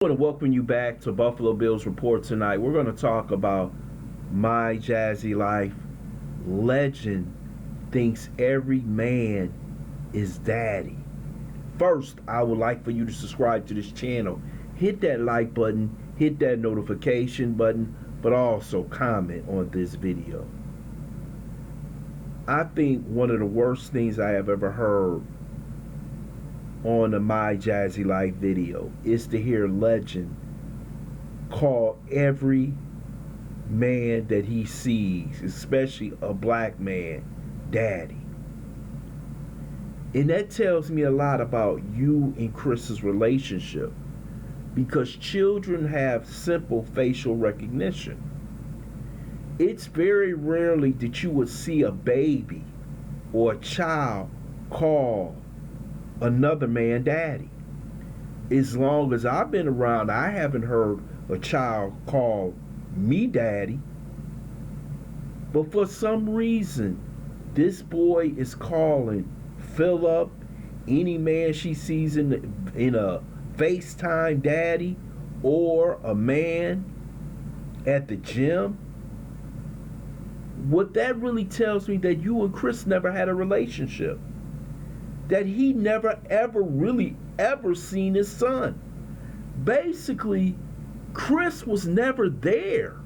I want to welcome you back to Buffalo Bills Report tonight. We're going to talk about my Jazzy life. Legend thinks every man is daddy. First, I would like for you to subscribe to this channel. Hit that like button, hit that notification button, but also comment on this video. I think one of the worst things I have ever heard on the My Jazzy Life video is to hear Legend call every man that he sees, especially a black man, daddy. And that tells me a lot about you and Chris's relationship, because children have simple facial recognition. It's very rarely that you would see a baby or a child call another man daddy. As long as I've been around, I haven't heard a child call me daddy. But for some reason, this boy is calling Philip, any man she sees in a FaceTime daddy, or a man at the gym. What that really tells me that you and Chris never had a relationship. That he never ever really ever seen his son. Basically, Chris was never there.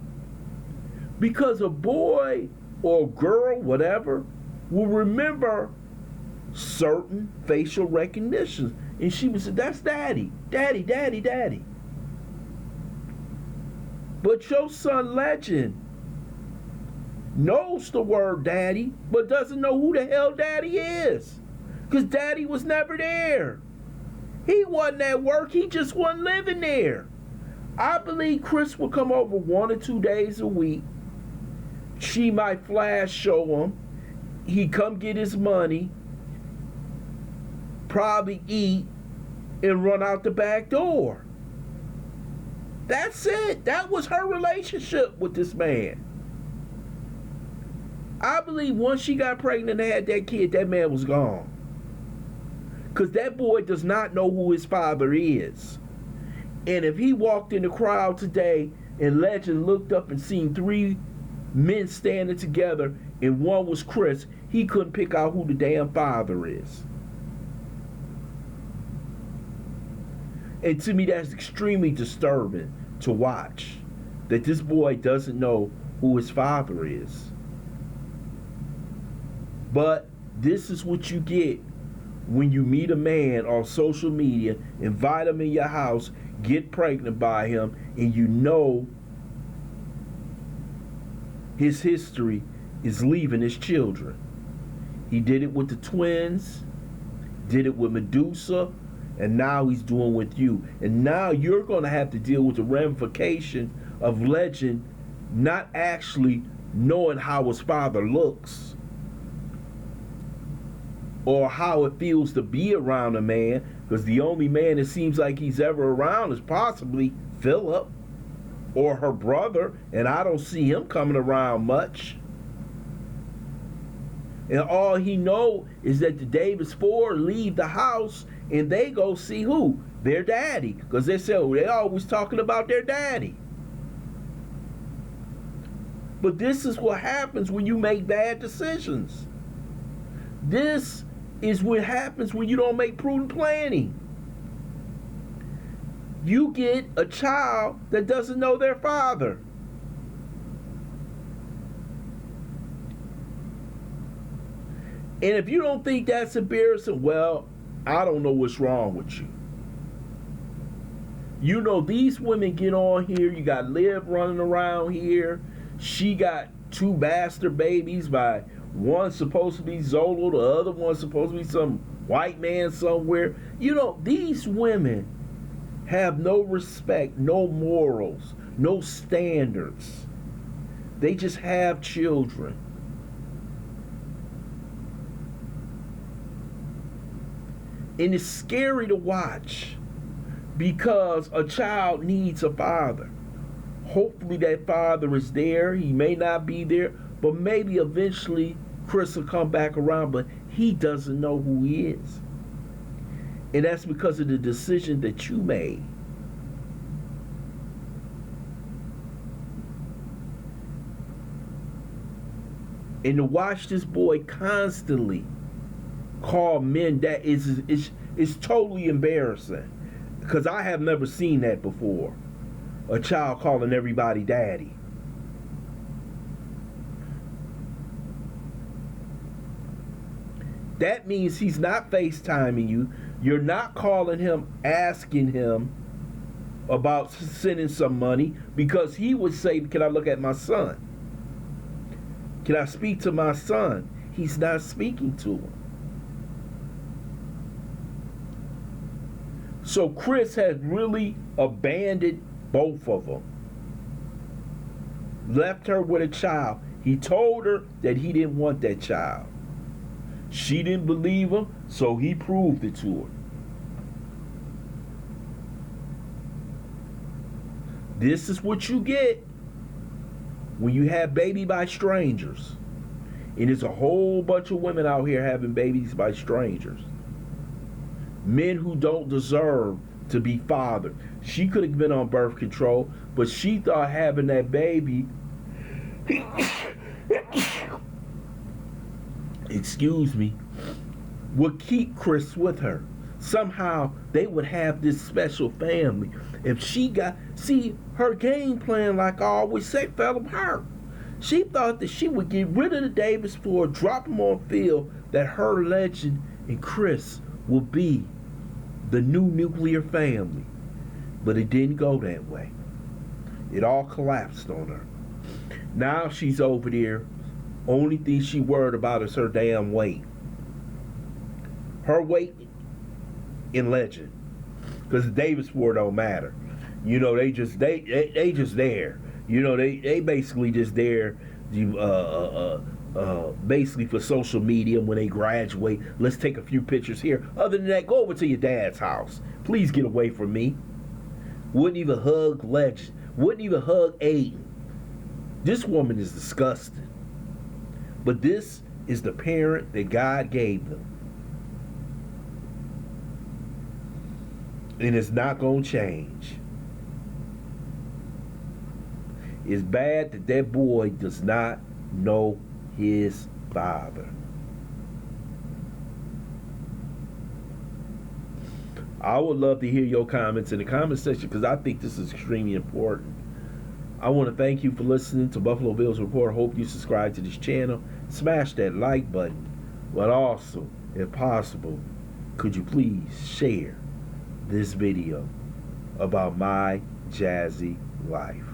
Because a boy or girl, whatever, will remember certain facial recognitions. And she would say, that's daddy, daddy, daddy, daddy. But your son Legend knows the word daddy, but doesn't know who the hell daddy is. Because daddy was never there. He wasn't at work, he just wasn't living there. I believe Chris would come over 1 or 2 days a week. She might flash show him. He'd come get his money, probably eat, and run out the back door. That's it. That was her relationship with this man. I believe once she got pregnant and had that kid, that man was gone. Because that boy does not know who his father is. And if he walked in the crowd today and Legend looked up and seen 3 men standing together and one was Chris, he couldn't pick out who the damn father is. And to me, that's extremely disturbing to watch. That this boy doesn't know who his father is. But this is what you get when you meet a man on social media, invite him in your house, get pregnant by him, and you know his history is leaving his children. He did it with the twins, did it with Medusa, and now he's doing with you. And now you're going to have to deal with the ramification of Legend not actually knowing how his father looks, or how it feels to be around a man, because the only man it seems like he's ever around is possibly Philip or her brother, and I don't see him coming around much. And all he know is that the Davis Ford leave the house and they go see who? Their daddy, because they say, oh, they're always talking about their daddy. But this is what happens when you make bad decisions. This is what happens when you don't make prudent planning. You get a child that doesn't know their father. And if you don't think that's embarrassing, well, I don't know what's wrong with you. You know, these women get on here. You got Liv running around here. She got 2 bastard babies by one supposed to be ZELLE, the other one's supposed to be some white man somewhere. You know, these women have no respect, no morals, no standards. They just have children. And it's scary to watch, because a child needs a father. Hopefully that father is there. He may not be there, but maybe eventually Chris will come back around, but he doesn't know who he is. And that's because of the decision that you made. And to watch this boy constantly call men that is totally embarrassing. Because I have never seen that before. A child calling everybody daddy. That means he's not FaceTiming you. You're not calling him, asking him about sending some money, because he would say, can I look at my son? Can I speak to my son? He's not speaking to him. So Chris has really abandoned both of them. Left her with a child. He told her that he didn't want that child. She didn't believe him, so he proved it to her. This is what you get when you have baby by strangers. And there's a whole bunch of women out here having babies by strangers. Men who don't deserve to be fathered. She could have been on birth control, but she thought having that baby excuse me, would keep Chris with her. Somehow they would have this special family. If she got, see, her game plan, like I always say, fell apart. She thought that she would get rid of the Davis Ford, drop him on field, that her legend and Chris would be the new nuclear family. But it didn't go that way. It all collapsed on her. Now she's over there. Only thing she worried about is her damn weight. Her weight in legend. Because the Davis Ford don't matter. You know, they just there. You know, they basically just there basically for social media when they graduate. Let's take a few pictures here. Other than that, go over to your dad's house. Please get away from me. Wouldn't even hug legend. Wouldn't even hug Aiden. This woman is disgusting. But this is the parent that God gave them. And it's not going to change. It's bad that that boy does not know his father. I would love to hear your comments in the comment section, because I think this is extremely important. I want to thank you for listening to Buffalo Bills Report. Hope you subscribe to this channel. Smash that like button. But also, if possible, could you please share this video about my Jazzy life?